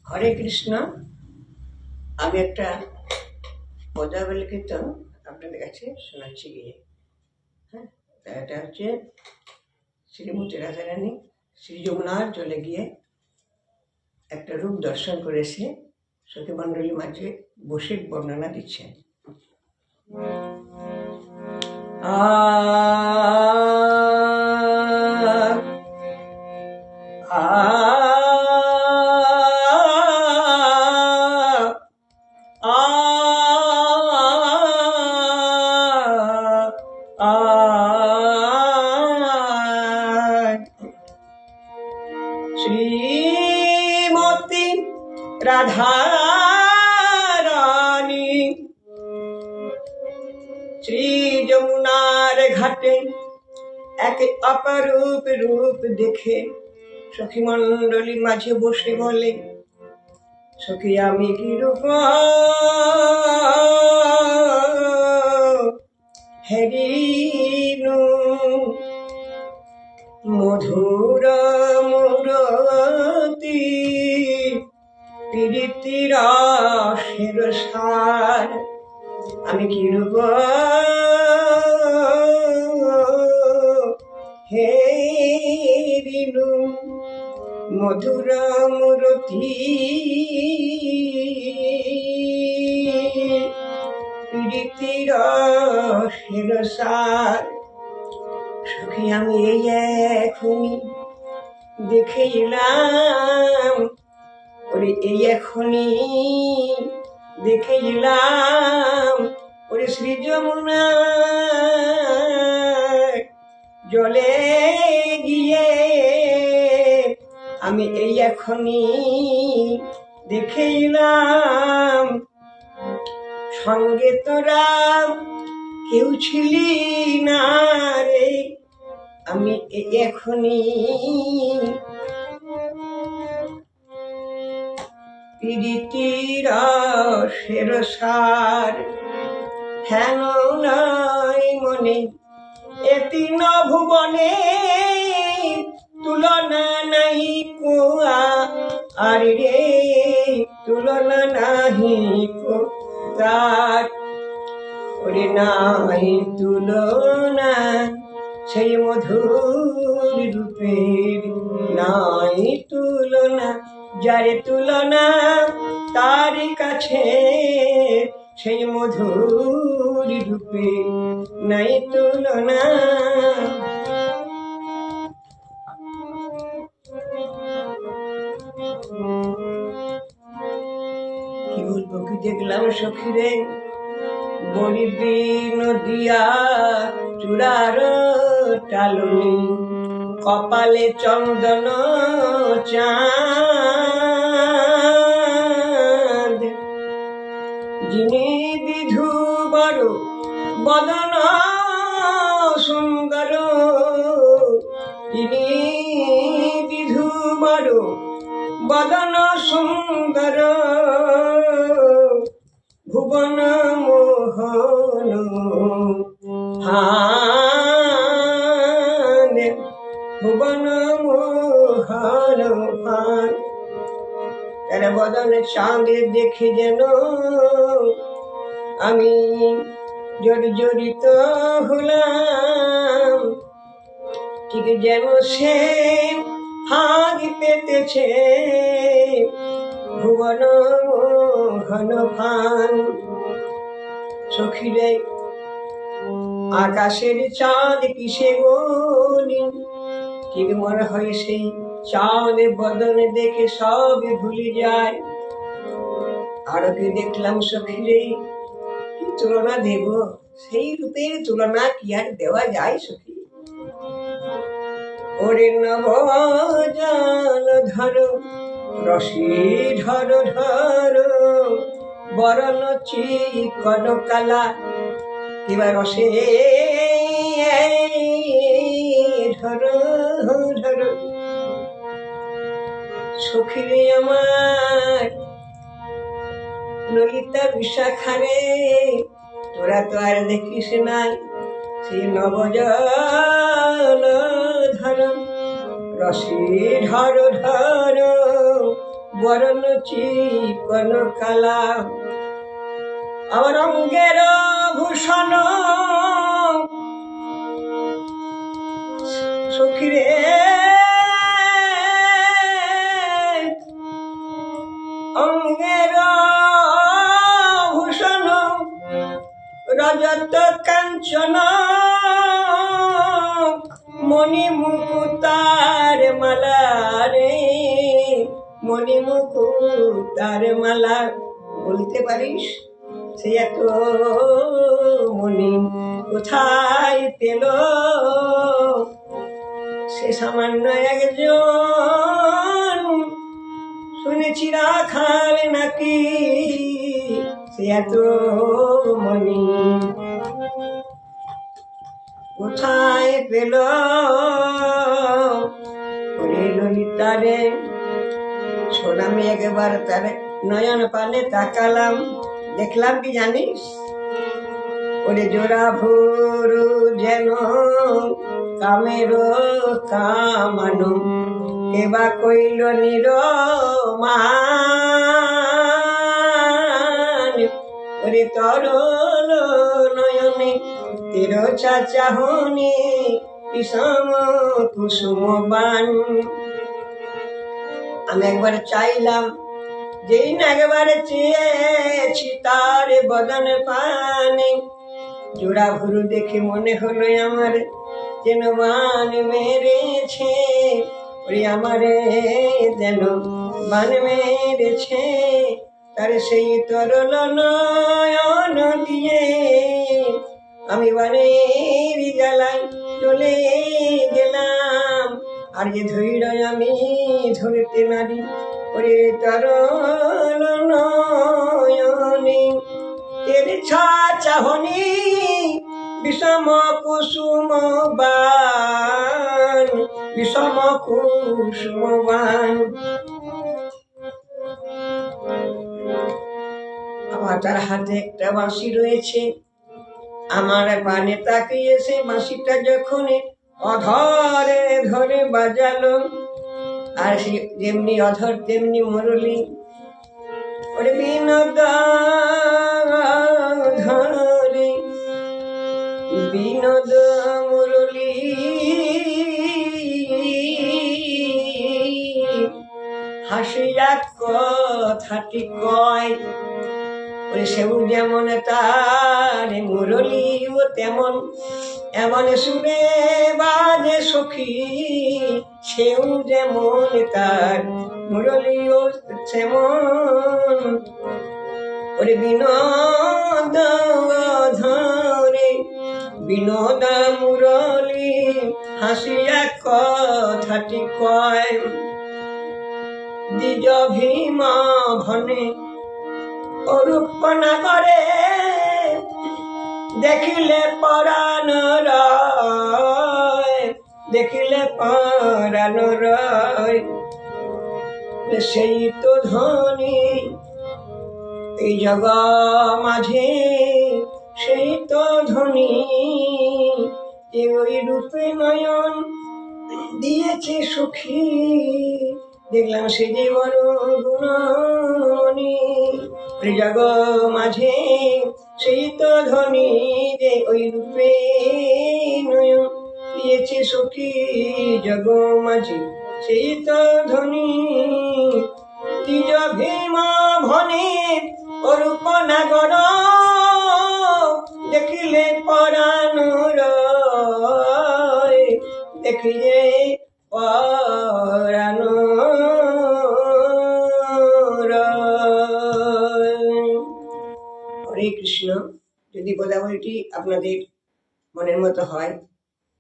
হরে কৃষ্ণ। আমি একটা পদাবলী কীর্তন আপনাদের কাছে শোনাচ্ছি গিয়ে। হ্যাঁ, এটা হচ্ছে শ্রীমতী রাধারানী শ্রী যমুনার জলে গিয়ে একটা রূপ দর্শন করেছে, সখী মণ্ডলীর মাঝে বসে বর্ণনা দিচ্ছেন। শ্রীমতী রাধারানী শ্রী যমুনার ঘাটে এক অপরূপ রূপ দেখে সখী মণ্ডলী মাঝে বসে বলে, সখী আমি কি রূপ হেরিনু, মধুর মূরতি প্রীতির রসের সার। আমি কি রূপ হেরিনু, মধুর মূরতি প্রীতির রসের সার। সখী আমি এই এখনই দেখে এলাম, ওরে এই এখনই দেখে এলাম, ওরে শ্রী যমুনা জলে গিয়ে আমি এই এখনই দেখে এলাম। সঙ্গে তোরা কেউ ছিলি না রে, আমি এখনই প্রীতির রসের সার। হেন নাই মনে এ তিন ভুবনে, তুলনা নাই কোয়া আর রে, তুলনা নাহি তার। ওরে নাই তুলনা সেই মধুর রূপের, নাই তুলনা যারে তুলনা তারই কাছে সেই মধুর রূপে নাই তুলনা। কি বলবো, কি দেখলাম সখীরে, বড়ি নদিয়া চূড়ার টালুনি, কপালে চন্দন চাঁদ, যিনি বিধু বড় বদন সুন্দর, যিনি বিধু বড় বদন সুন্দর, ভুবন মোহন ফান, ভুবন মোহন ফান। তার বদনে চাঁদে দেখে যেন আমি জড়িত হলাম, ঠিক যেন সে হাত পেতেছে ভুবন মোহন ফান। সখীরে আকাশের চাঁদ কিসে গনি, ঠিক মনে হয় সেই চাঁদ বদনে দেখে সব ভুলে যায়। আরো কি দেখলাম সখীরে, কি তুলনা দেব, সেই রূপের তুলনা কি আর দেওয়া যায় সখী। ওরে নব জাল ধর রসি ধর ধর, বরণ চিকন কালা এবার রসে ধর ধর। সখী আমার ললিতা বিশাখারে, তোরা তো আর দেখিস নাই সেই নবজল ধর, রসি ধর ধর বরণ চিকন কালা আমার অঙ্গের ভূষণ সখিরে অঙ্গের ভূষণ রজত কাঞ্চন মণি মুকুতার মালা রে মণি মুকুতার মালা বলতে পারিস সে এত মণি কোথায় পেল সে সামান্য একজন শুনেছি রাখাল নাকি সে এত মণি কোথায় পেল ওরে ললিতারে ছোড়ামি একবার তার নয়ন পানে তাকালাম দেখলাম কি জানিস ওরে জোড়া ভুরু যেন কামের কামানো কেবা কইল নিরমান ওরে তরল নয়নে তের চাচাহনি বিষম কুসুম বান আমি একবার চাইলাম যেই না একবার চেয়েছি তার বদন পানে জোড়া ভুরু দেখে মনে হলো আমার যেন বান মেরেছে ওরে আমারে যেন বান মেরেছে তার সেই তরল নয়ন দিয়ে আমি বানের জ্বালাই চলে গেলাম আর যে ধৈর্য আমি ধরতে নারি ওরে তরল নয়নে এর চাহনি বিষম কুসুম বান বিষম কুসুম বান আমার তার হাতে একটা বাঁশি রয়েছে আমার পানে তাকিয়ে সে বাঁশিটা যখন অধরে ধরে বাজালো আর সে যেমনি অধর তেমনি মুরলি ওরে বিনোদ ধরে বিনোদ মুরলি হাসিয়া কথাটি কয় ওরে সেও যেমন তার মুরলি ও তেমন এমন শুনে বাজে সখী সেও যেমন তার মুরলি ও তেমন ওরে বিনোদ ধরে বিনোদ মুরলি হাসিয়া কথাটি কয় দ্বিজ ভীম ভনে অরূপনা করে দেখিলে পরাণ রয় দেখিলে পরাণ রয় সেই তো ধনী এই জগ মাঝে সেই তো ধনী যে ওই রূপে নয়ন দিয়েছে সুখী দেখলাম সে যে বড় গুণী জগ মাঝে সেই তো ধনী যে ওই রূপে নয়ন দিয়েছে সখী জগ মাঝে সেই তো ধনী দ্বিজ ভীম ভনে অরূপ নাগর দেখিলে পরাণ রয় দেখিলে পরাণ হরে কৃষ্ণ। যদি গোদাবরীটি আপনাদের মনের মতো হয়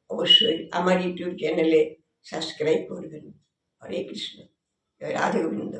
অবশ্যই আমার ইউটিউব চ্যানেলে সাবস্ক্রাইব করবেন। হরে কৃষ্ণ, জয় রাধে গোবিন্দ।